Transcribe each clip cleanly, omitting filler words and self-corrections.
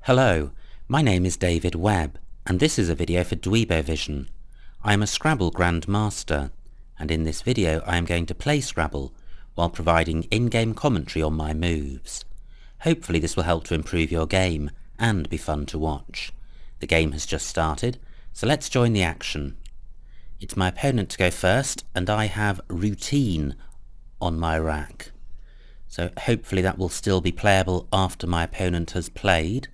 Hello, my name is David Webb, and this is a video for Dweebovision. I am a Scrabble grandmaster, and in this video I am going to play Scrabble while providing in-game commentary on my moves. Hopefully this will help to improve your game and be fun to watch. The game has just started, so let's join the action. It's my opponent to go first, and I have routine on my rack. So hopefully that will still be playable after my opponent has played.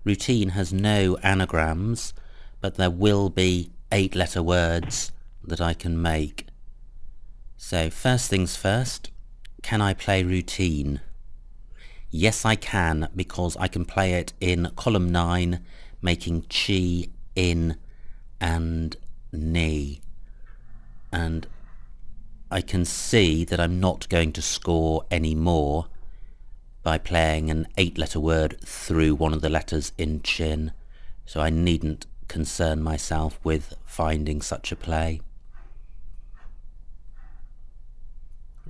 Routine has no anagrams, but there will be 8-letter words that I can make. So first things first, can I play routine? Yes, I can, because I can play it in column 9, making chi, in, and ni. And I can see that I'm not going to score any more by playing an 8-letter word through one of the letters in chin, so I needn't concern myself with finding such a play.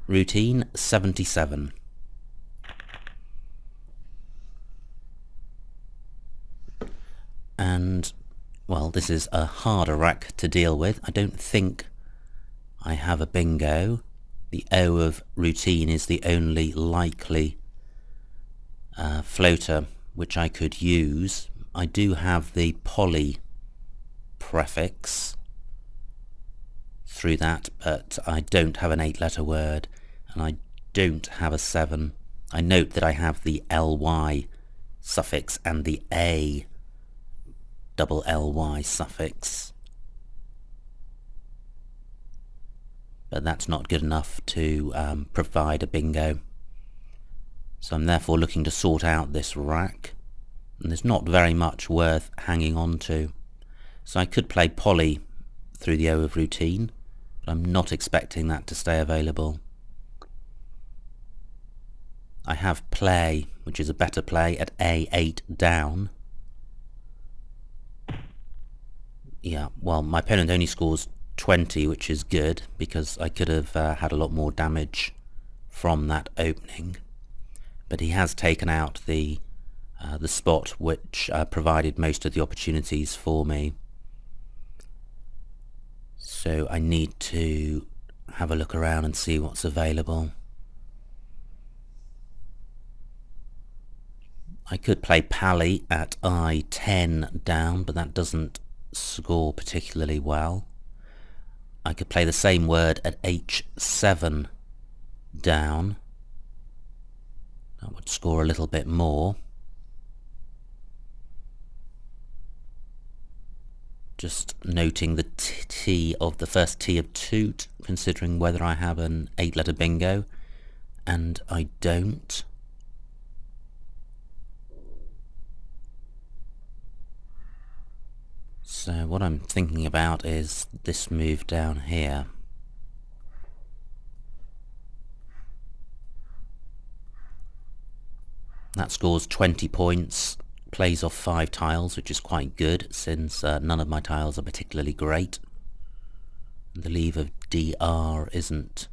Routine 77. And, well, this is a harder rack to deal with. I don't think I have a bingo. The O of routine is the only likely floater which I could use. I do have the poly prefix through that, but I don't have an 8-letter word, and I don't have a 7. I note that I have the ly suffix and the a double ly suffix, but that's not good enough to provide a bingo. So I'm therefore looking to sort out this rack, and there's not very much worth hanging on to. So I could play poly through the O of routine, but I'm not expecting that to stay available. I have play, which is a better play, at A8 down. Yeah, well, my opponent only scores 20, which is good, because I could have had a lot more damage from that opening. But he has taken out the spot which provided most of the opportunities for me. So I need to have a look around and see what's available. I could play pally at I10 down, but that doesn't score particularly well. I could play the same word at H7 down. That would score a little bit more. Just noting the T of the first T of toot, considering whether I have an 8-letter bingo, and I don't. So what I'm thinking about is this move down here. That scores 20 points, plays off 5 tiles, which is quite good, since none of my tiles are particularly great. The leave of DR isn't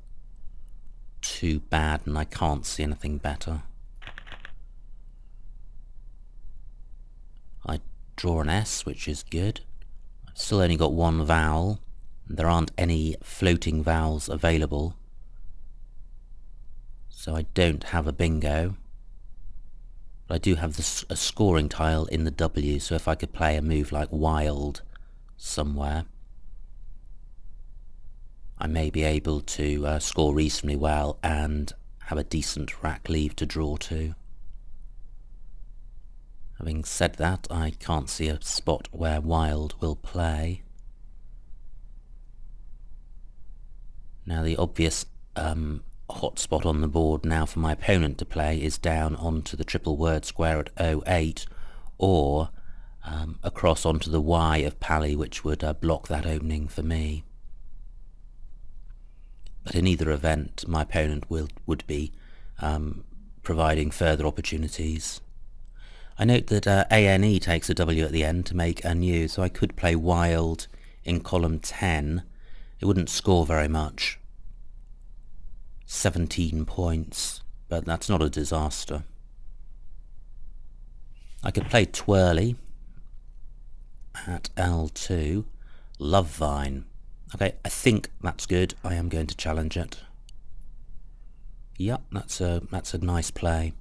too bad, and I can't see anything better. I draw an S, which is good. I've still only got one vowel, and there aren't any floating vowels available, so I don't have a bingo. But I do have a scoring tile in the W, so if I could play a move like wild somewhere, I may be able to score reasonably well and have a decent rack leave to draw to. Having said that, I can't see a spot where wild will play. Now the obvious hot spot on the board now for my opponent to play is down onto the triple word square at 08, or across onto the Y of pally, which would block that opening for me. But in either event, my opponent would be providing further opportunities. I note that ANE takes a W at the end to make a new, so I could play wild in column 10. It wouldn't score very much. 17 points, but that's not a disaster. I could play twirly at L2. Love vine. Okay, I think that's good. I am going to challenge it. Yep, that's a nice play.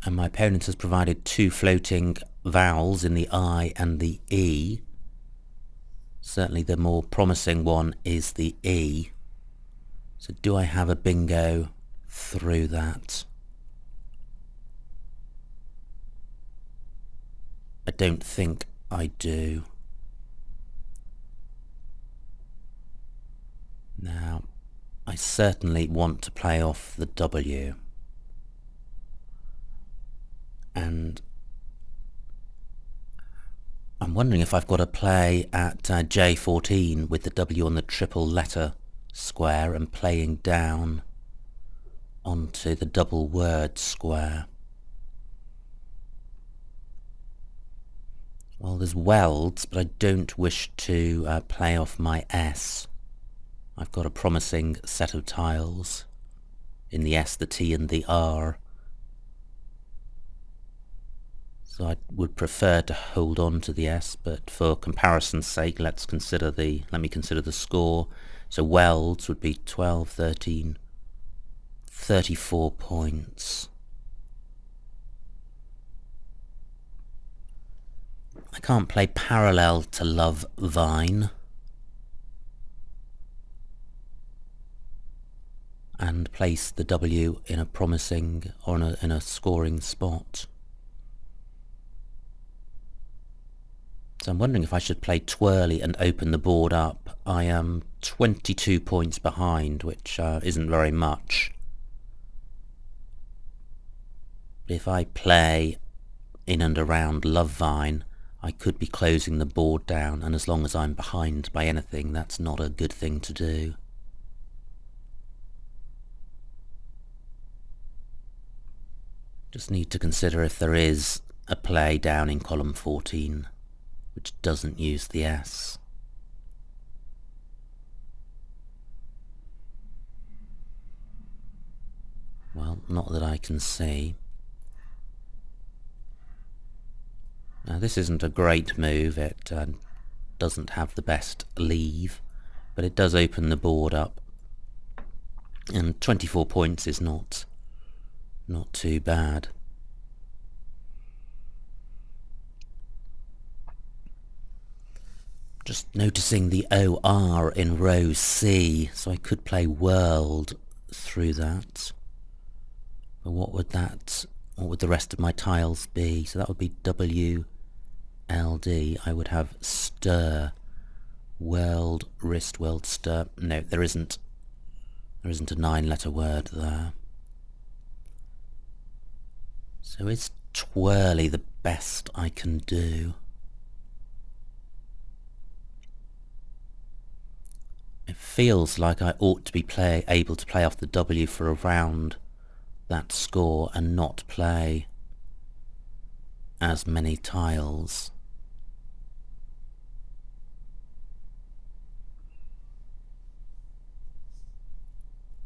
And my opponent has provided two floating vowels in the I and the E. Certainly the more promising one is the E. So do I have a bingo through that? I don't think I do. Now, I certainly want to play off the W. And I'm wondering if I've got to play at J14 with the W on the triple letter square and playing down onto the double word square. Well, there's welds, but I don't wish to play off my S. I've got a promising set of tiles in the S, the T and the R. So I would prefer to hold on to the S, but for comparison's sake, let me consider the score. So welds would be 12, 13, 34 points. I can't play parallel to Love Vine and place the W in a promising or in a scoring spot. So I'm wondering if I should play twirly and open the board up. I am 22 points behind, which isn't very much. But if I play in and around Love Vine, I could be closing the board down, and as long as I'm behind by anything, that's not a good thing to do. Just need to consider if there is a play down in column 14 which doesn't use the S. Well, not that I can see. Now this isn't a great move, it doesn't have the best leave, but it does open the board up, and 24 points is not too bad. Just noticing the OR in row C, so I could play world through that. But what would the rest of my tiles be? So that would be WLD. I would have stir, world, wrist, world, stir. No, there isn't a 9-letter word there. So is twirly the best I can do? It feels like I ought to be able to play off the W for around that score and not play as many tiles.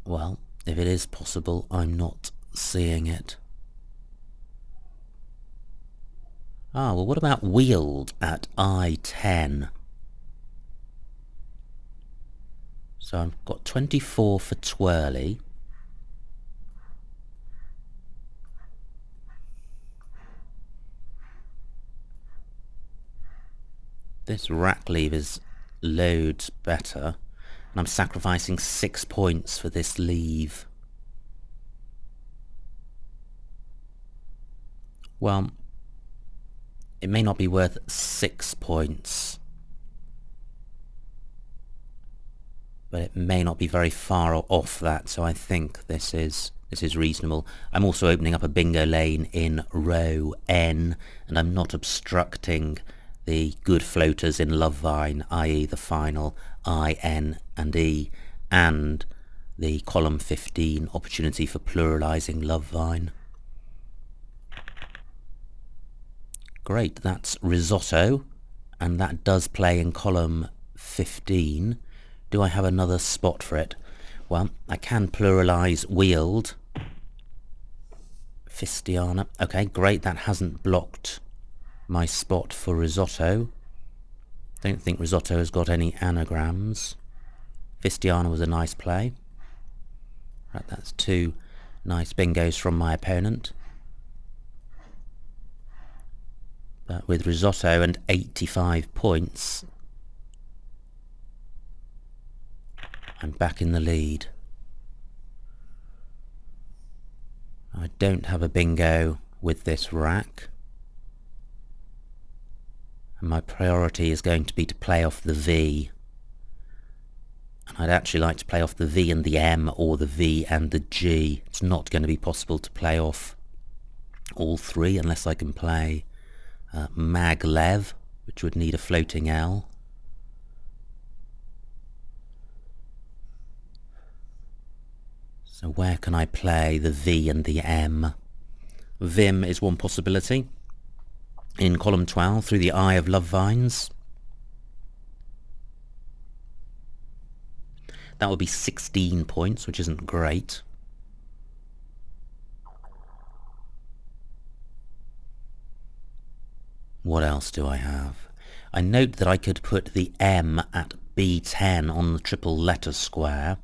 Well, if it is possible, I'm not seeing it. Ah, well, what about wield at I10? So I've got 24 for twirly. This rack leave is loads better, and I'm sacrificing 6 points for this leave. Well, it may not be worth 6 points, but it may not be very far off that, so I think this is reasonable. I'm also opening up a bingo lane in row N, and I'm not obstructing the good floaters in Love Vine, i.e. the final I, N and E, and the column 15 opportunity for pluralising Love Vine. Great, that's risotto, and that does play in column 15. Do I have another spot for it? Well, I can pluralise wield Fistiana. Okay, great, that hasn't blocked my spot for risotto. Don't think risotto has got any anagrams. Fistiana was a nice play. Right, that's 2 nice bingos from my opponent. But with risotto and 85 points, I'm back in the lead. I don't have a bingo with this rack. And my priority is going to be to play off the V. And I'd actually like to play off the V and the M, or the V and the G. It's not going to be possible to play off all 3 unless I can play maglev, which would need a floating L. So where can I play the V and the M? Vim is one possibility. In column 12, through the Eye of Love Vines. That would be 16 points, which isn't great. What else do I have? I note that I could put the M at B10 on the triple letter square.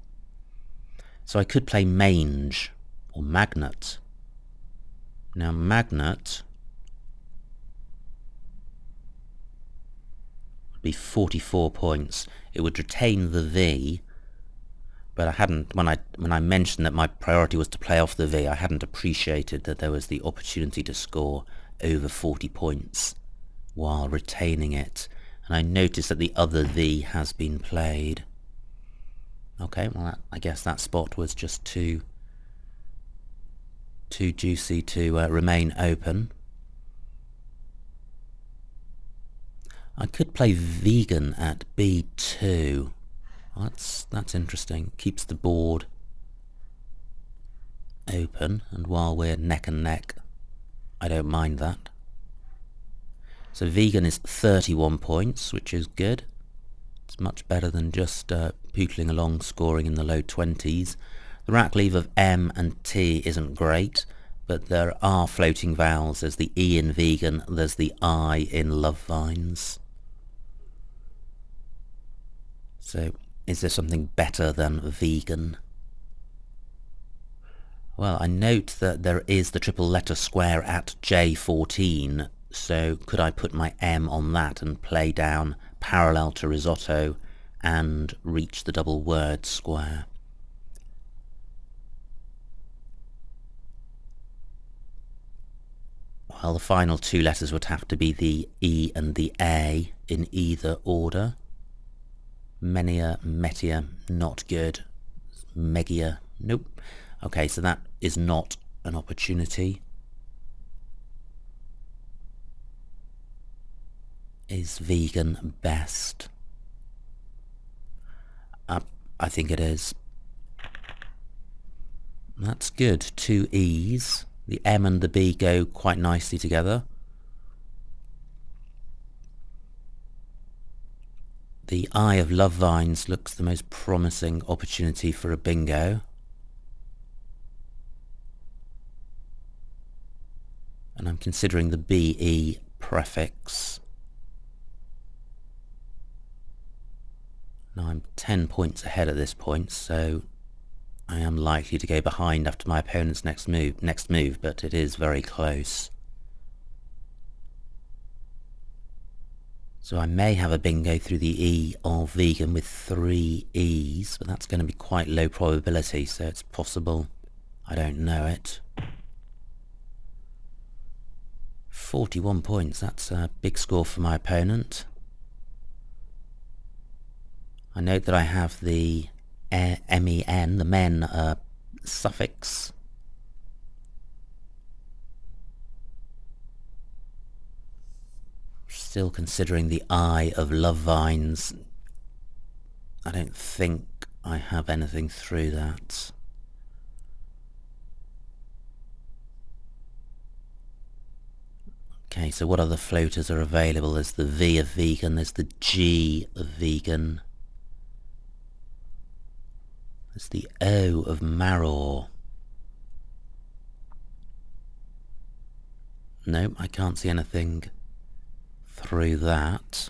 So I could play mange, or magnet. Now magnet would be 44 points. It would retain the V, but I hadn't, when I mentioned that my priority was to play off the V, I hadn't appreciated that there was the opportunity to score over 40 points while retaining it. And I noticed that the other V has been played. Okay, well I guess that spot was just too juicy to remain open. I could play vegan at B2. Well, that's interesting. Keeps the board open, and while we're neck and neck, I don't mind that. So vegan is 31 points, which is good. It's much better than just pootling along, scoring in the low 20s. The rack leave of M and T isn't great, but there are floating vowels. There's the E in vegan, there's the I in love vines. So, is there something better than vegan? Well, I note that there is the triple letter square at J14, so could I put my M on that and play down parallel to risotto and reach the double word square? Well, the final 2 letters would have to be the E and the A in either order. Menia, metia, not good. Megia, nope. Okay, so that is not an opportunity. Is vegan best? I think it is. That's good. 2 E's. The M and the B go quite nicely together. The Eye of Love Vines looks the most promising opportunity for a bingo. And I'm considering the BE prefix. Now I'm 10 points ahead at this point, so I am likely to go behind after my opponent's next move, but it is very close. So I may have a bingo through the E of vegan with 3 E's, but that's going to be quite low probability, so it's possible. I don't know it. 41 points, that's a big score for my opponent. I note that I have the MEN, the men suffix. Still considering the Eye of Love Vines. I don't think I have anything through that. Okay, so what other floaters are available? There's the V of vegan, there's the G of vegan. There's the O of maror. Nope, I can't see anything through that.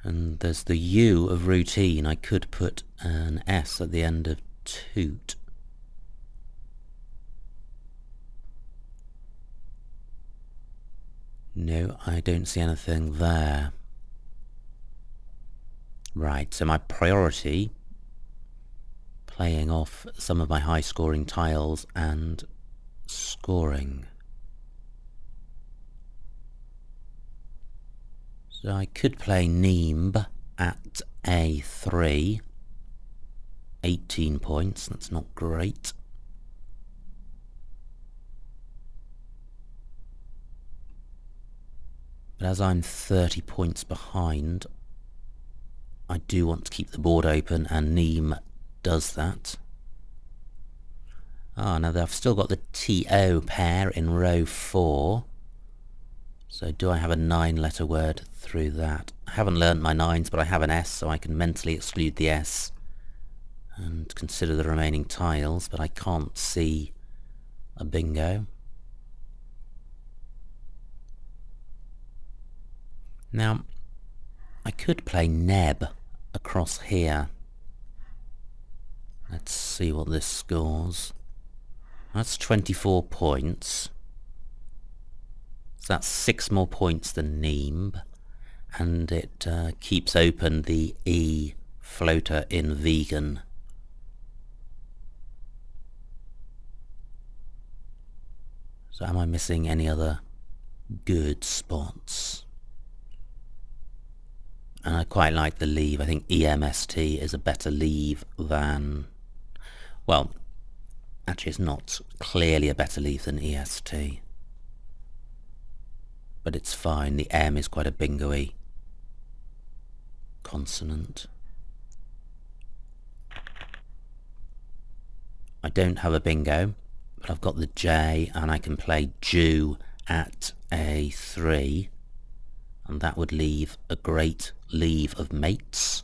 And there's the U of routine. I could put an S at the end of toot. No, I don't see anything there. Right, so my priority, playing off some of my high-scoring tiles and scoring. So I could play NWEEB at A3, 18 points, that's not great. But as I'm 30 points behind, I do want to keep the board open, and NWEEB does that. Ah, now I've still got the TO pair in row 4. So do I have a 9-letter word through that? I haven't learnt my 9s, but I have an S, so I can mentally exclude the S and consider the remaining tiles, but I can't see a bingo. Now, I could play NEB across here. Let's see what this scores. That's 24 points. So that's 6 more points than NWEEB, and it keeps open the E floater in vegan. So am I missing any other good spots? And I quite like the leave. I think EMST is a better leave than... Well, actually it's not clearly a better leave than EST. But it's fine, the M is quite a bingo-y consonant. I don't have a bingo, but I've got the J, and I can play Jew at A3, and that would leave a great leave of mates.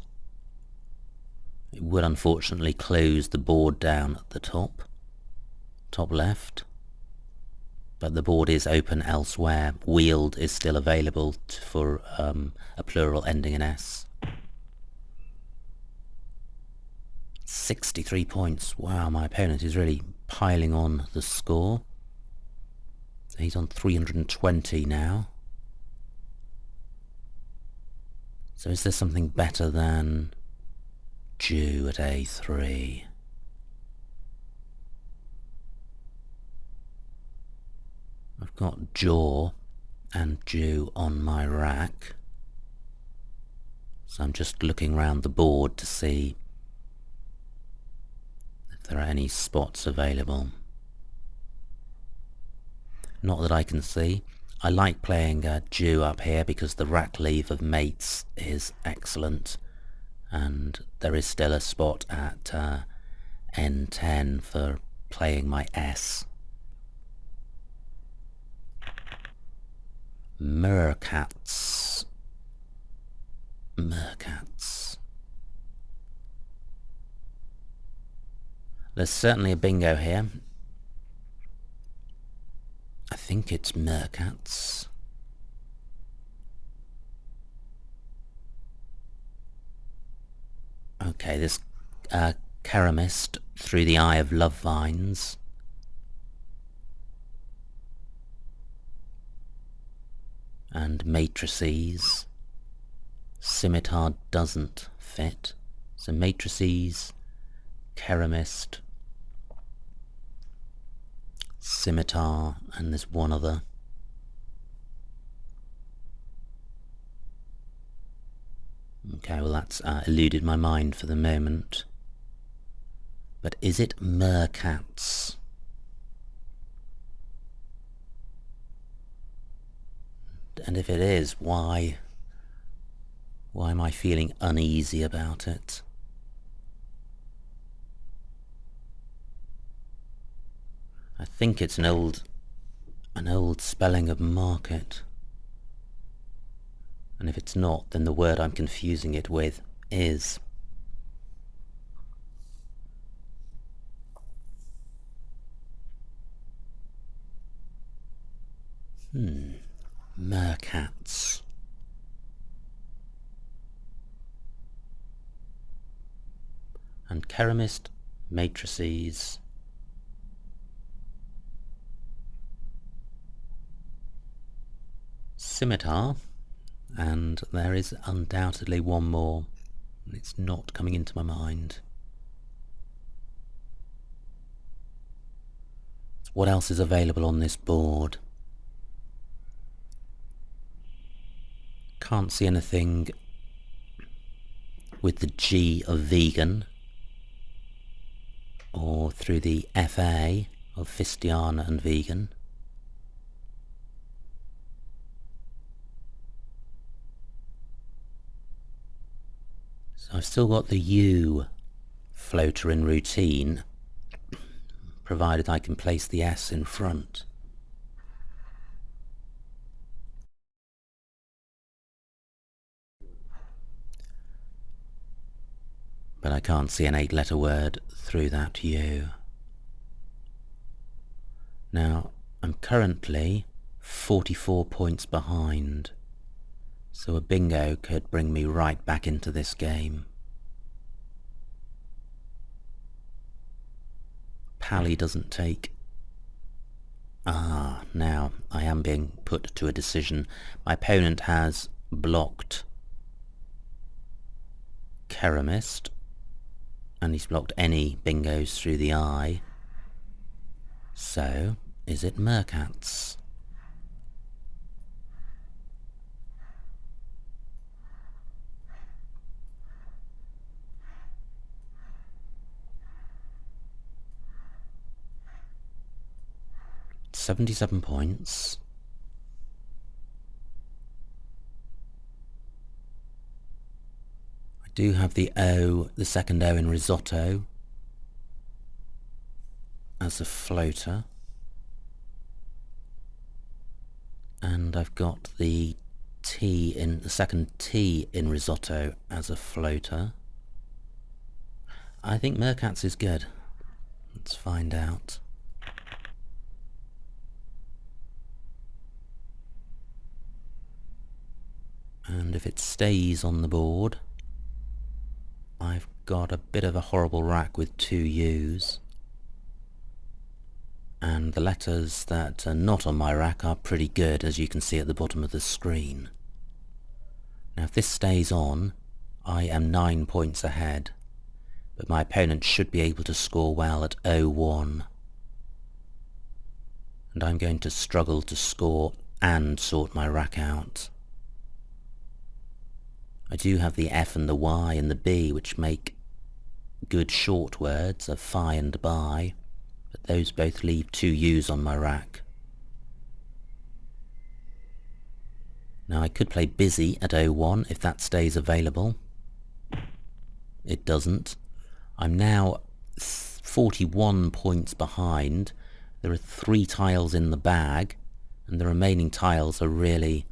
It would unfortunately close the board down at the top left. But the board is open elsewhere. Wheeled is still available for a plural ending in S. 63 points. Wow, my opponent is really piling on the score. So he's on 320 now. So is there something better than Jew at A3? I've got jaw and Jew on my rack, so I'm just looking around the board to see if there are any spots available. Not that I can see. I like playing Jew up here because the rack leave of mates is excellent, and there is still a spot at N10 for playing my S. Mercats. There's certainly a bingo here. I think it's Mercats. Okay, this Caramist through the eye of love vines. And matrices. Scimitar doesn't fit. So matrices, Caramist, Scimitar, and there's one other. Okay, well that's eluded my mind for the moment. But is it Mercats? And if it is, why am I feeling uneasy about it? I think it's an old spelling of market. And if it's not, then the word I'm confusing it with is. Mercats. And Keramist matrices. Scimitar. And there is undoubtedly one more. It's not coming into my mind. What else is available on this board? Can't see anything with the G of vegan, or through the FA of Fistiana and vegan. So I've still got the U floater in routine, provided I can place the S in front. But I can't see an 8-letter word through that U. Now, I'm currently 44 points behind, so a bingo could bring me right back into this game. Pally doesn't take... now I am being put to a decision. My opponent has blocked Keramist, and he's blocked any bingos through the I. So, is it Mercats? $77 points. I do have the O, the second O in risotto, as a floater. And I've got the T in, the second T in risotto as a floater. I think Mercats is good. Let's find out. And if it stays on the board, I've got a bit of a horrible rack with 2 U's. And the letters that are not on my rack are pretty good, as you can see at the bottom of the screen. Now if this stays on, I am 9 points ahead, but my opponent should be able to score well at 0-1. And I'm going to struggle to score and sort my rack out. I do have the F and the Y and the B, which make good short words of fi and by, but those both leave 2 U's on my rack. Now I could play busy at 0-1 if that stays available. It doesn't. I'm now 41 points behind. There are 3 tiles in the bag, and the remaining tiles are really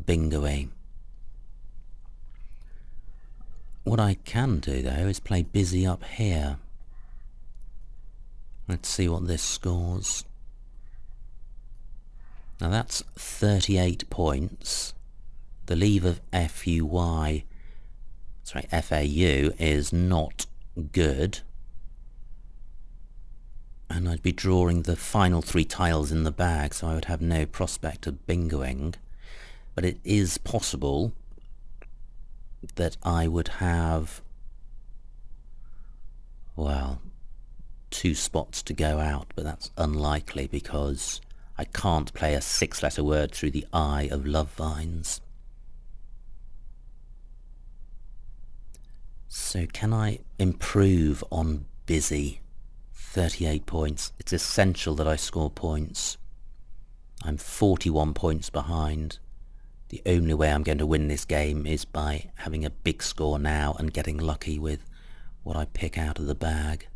bingo-y. What I can do though is play busy up here. Let's see what this scores. Now that's 38 points. The leave of FAU is not good. And I'd be drawing the final 3 tiles in the bag, so I would have no prospect of bingoing. But it is possible that I would have, well, 2 spots to go out, but that's unlikely because I can't play a 6-letter word through the I of love vines. So can I improve on busy? 38 points. It's essential that I score points. I'm 41 points behind. The only way I'm going to win this game is by having a big score now and getting lucky with what I pick out of the bag.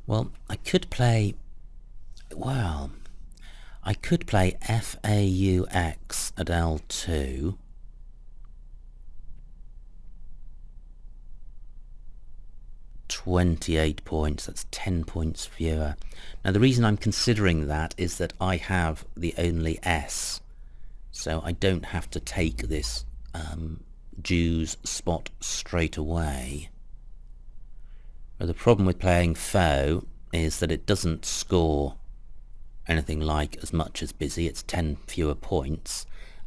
Well, I could play FAUX at L2. 28 points. That's 10 points fewer. Now the reason I'm considering that is that I have the only S, so I don't have to take this Jew's spot straight away. But the problem with playing foe is that it doesn't score anything like as much as busy. It's 10 fewer points,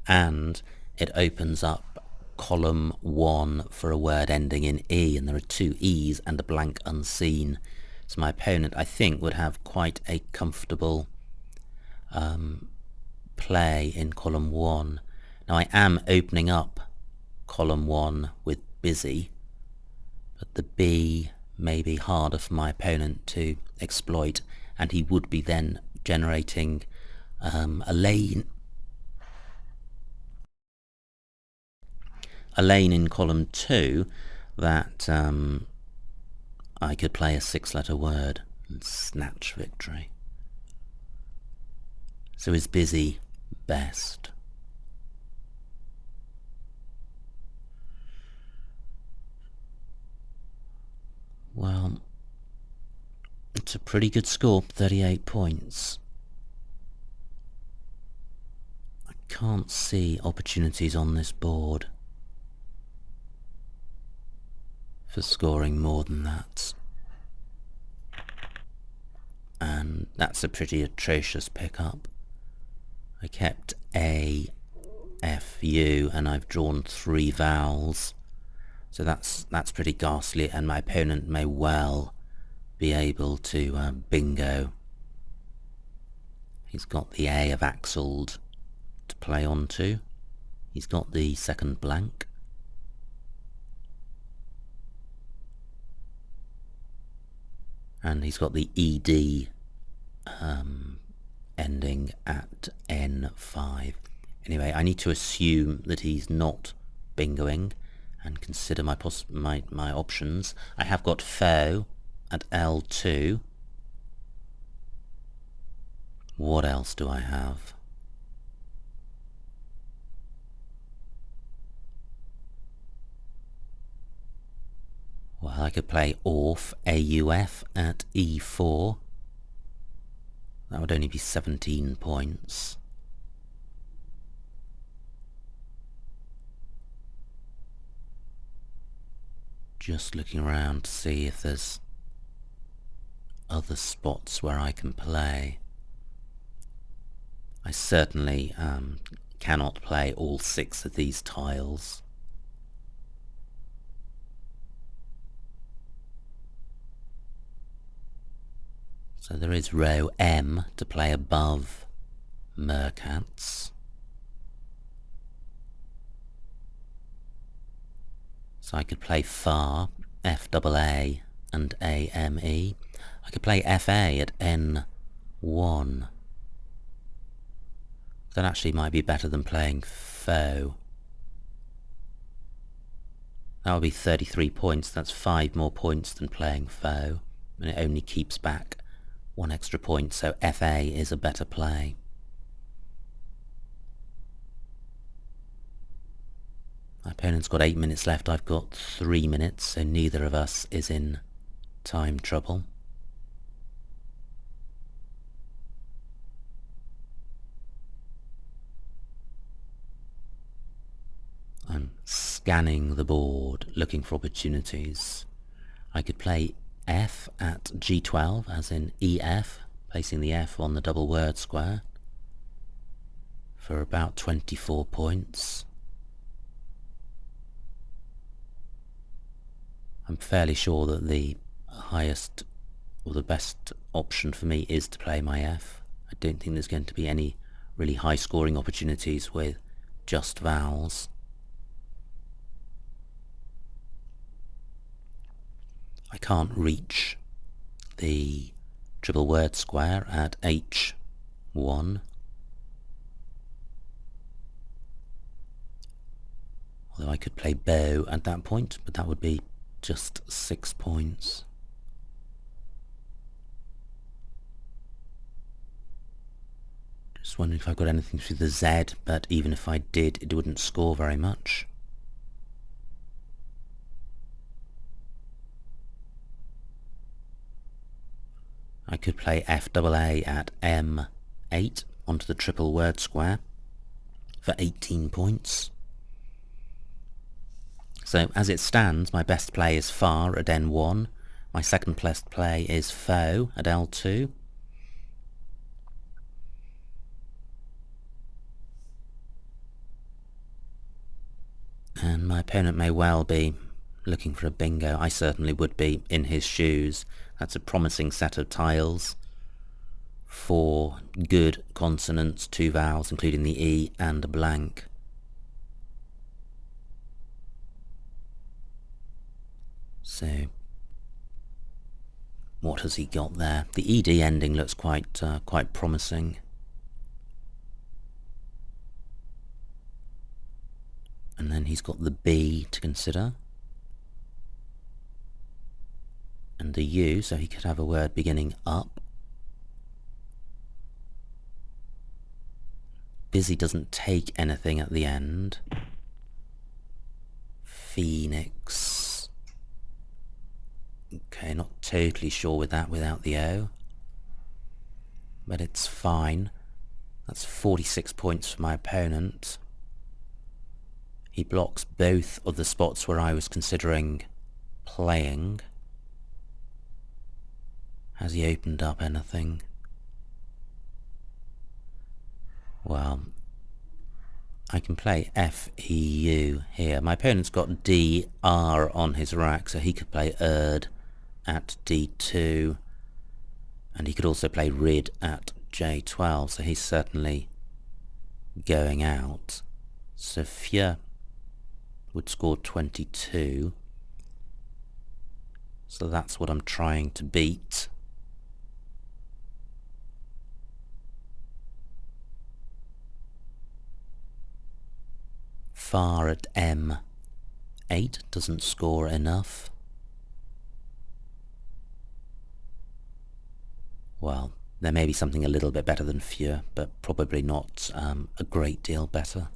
and it opens up column 1 for a word ending in E, and there are 2 E's and a blank unseen. So my opponent, I think, would have quite a comfortable play in column 1. Now I am opening up column 1 with busy, but the B may be harder for my opponent to exploit, and he would be then generating a lane in column 2 that I could play a 6-letter word and snatch victory. So is busy best? Well, it's a pretty good score, 38 points. I can't see opportunities on this board for scoring more than that. And that's a pretty atrocious pickup. I kept A, F, U, and I've drawn 3 vowels. So that's pretty ghastly, and my opponent may well be able to bingo. He's got the A of Axled to play onto. He's got the second blank. And he's got the ED ending at N5. Anyway, I need to assume that he's not bingoing and consider my options. I have got foe at L2. What else do I have? Well, I could play AUF, AUF at E4. That would only be 17 points. Just looking around to see if there's other spots where I can play. I certainly cannot play all 6 of these tiles. So there is row M to play above Mercats. So I could play far, FAA and AME. I could play FA at N1. That actually might be better than playing foe. That would be 33 points. That's 5 more points than playing foe, and it only keeps back 1 extra point, so FA is a better play. My opponent's got 8 minutes left, I've got 3 minutes, so neither of us is in time trouble. I'm scanning the board, looking for opportunities. I could play F at G12, as in EF, placing the F on the double word square, for about 24 points. I'm fairly sure that the highest or the best option for me is to play my F. I don't think there's going to be any really high scoring opportunities with just vowels. I can't reach the triple word square at H1. Although I could play bow at that point, but that would be just 6 points. Just wondering if I've got anything through the Z, but even if I did, it wouldn't score very much. I could play FAA at M8 onto the triple word square for 18 points. So as it stands, my best play is far at N1, my second best play is faux at L2, and my opponent may well be looking for a bingo. I certainly would be in his shoes. That's a promising set of tiles. 4 good consonants, 2 vowels, including the E and a blank. So, what has he got there? The ED ending looks quite promising. And then he's got the B to consider. And the U, so he could have a word beginning up. Busy doesn't take anything at the end. Phoenix. Okay, not totally sure with that without the O. But it's fine. That's 46 points for my opponent. He blocks both of the spots where I was considering playing. Has he opened up anything? Well, I can play FEU here. My opponent's got DR on his rack, so he could play ERD at D2, and he could also play RID at J12, so he's certainly going out. Sophia would score 22, so that's what I'm trying to beat. Far at M8 doesn't score enough. Well, there may be something a little bit better than Feur, but probably not a great deal better.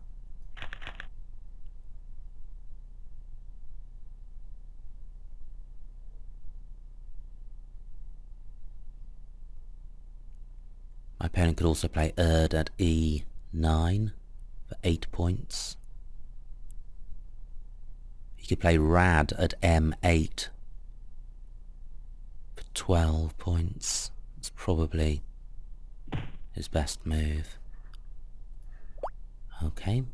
My opponent could also play ERD at E9 for 8 points. He could play RAD at M8 for 12 points. It's probably his best move. Okay.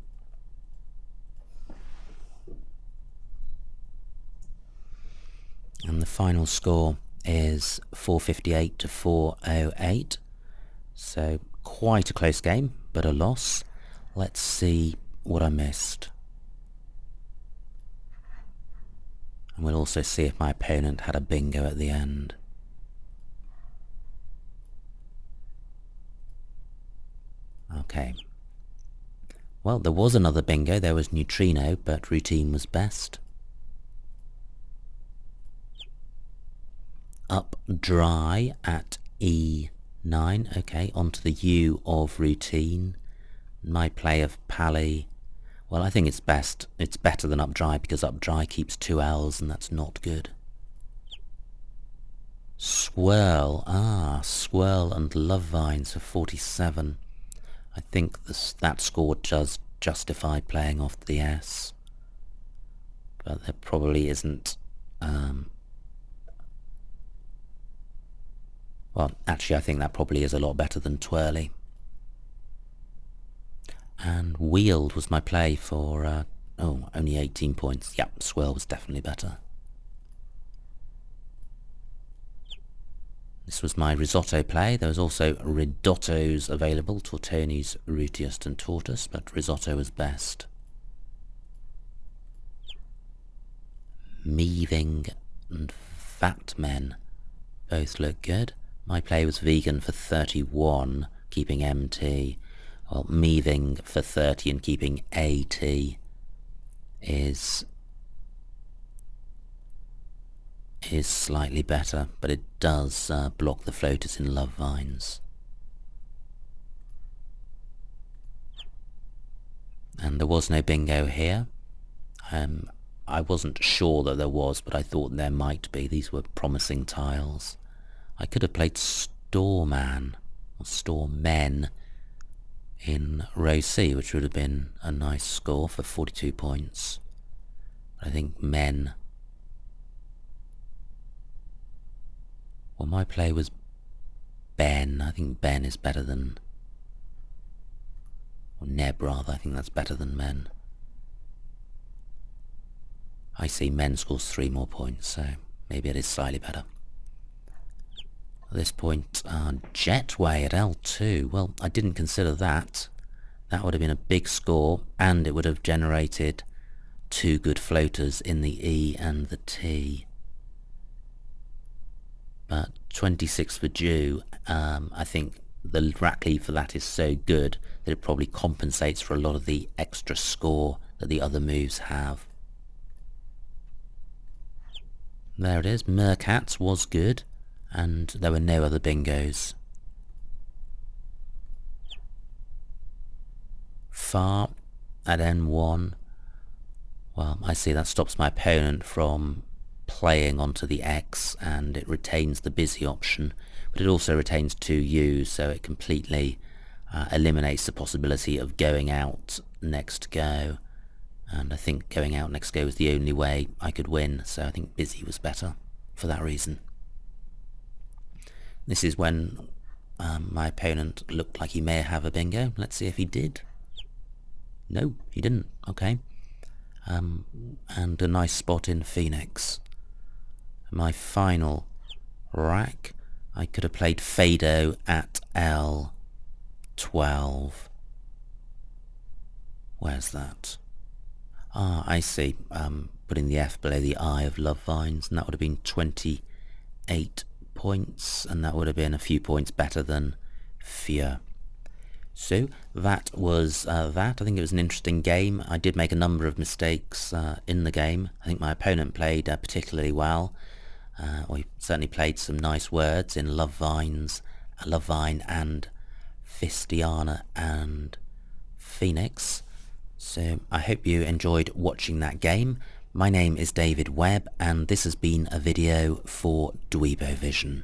And the final score is 458 to 408. So quite a close game, but a loss. Let's see what I missed. And we'll also see if my opponent had a bingo at the end. Okay. Well, there was another bingo. There was neutrino, but routine was best. Up dry at E9. Okay, onto the U of routine. My play of pally. Well, I think it's best. It's better than up dry because up dry keeps 2 L's and that's not good. Swirl. Swirl and love vines for 47. I think that score does justify playing off the S. But there probably isn't... well, actually I think that probably is a lot better than twirly. And wheeled was my play for, only 18 points. Yep, swirl was definitely better. This was my risotto play. There was also ridottos available, tortonis, rutiust and tortoise, but risotto was best. Meaving and fat men both look good. My play was vegan for 31, keeping MT. Well, meaving for 30 and keeping AT is slightly better, but it does block the floaters in love vines. And there was no bingo here. I wasn't sure that there was, but I thought there might be. These were promising tiles. I could have played Storeman, or Storemen, in row C, which would have been a nice score for 42 points. I think men. Well, my play was Ben. I think Ben is better than... or Neb, rather. I think that's better than men. I see men scores 3 more points, so maybe it is slightly better. At this point, Jetway at L2. Well, I didn't consider that. That would have been a big score, and it would have generated 2 good floaters in the E and the T. But 26 for Jew, I think the rack lead for that is so good that it probably compensates for a lot of the extra score that the other moves have. There it is, Mercats was good, and there were no other bingos. Far at N1. Well, I see that stops my opponent from playing onto the X, and it retains the busy option, but it also retains 2 U's, so it completely eliminates the possibility of going out next go. And I think going out next go was the only way I could win, so I think busy was better for that reason. This is when my opponent looked like he may have a bingo. Let's see if he did. No, he didn't. Okay. And a nice spot in Phoenix. My final rack, I could have played Fado at L12. Where's that? Ah, I see. Putting the F below the I of Love Vines, and that would have been 28 points, and that would have been a few points better than Fear. So that was that. I think it was an interesting game. I did make a number of mistakes in the game. I think my opponent played particularly well. Or he certainly played some nice words in Love Vine and Fistiana and Phoenix. So I hope you enjoyed watching that game. My name is David Webb, and this has been a video for Dweebovision.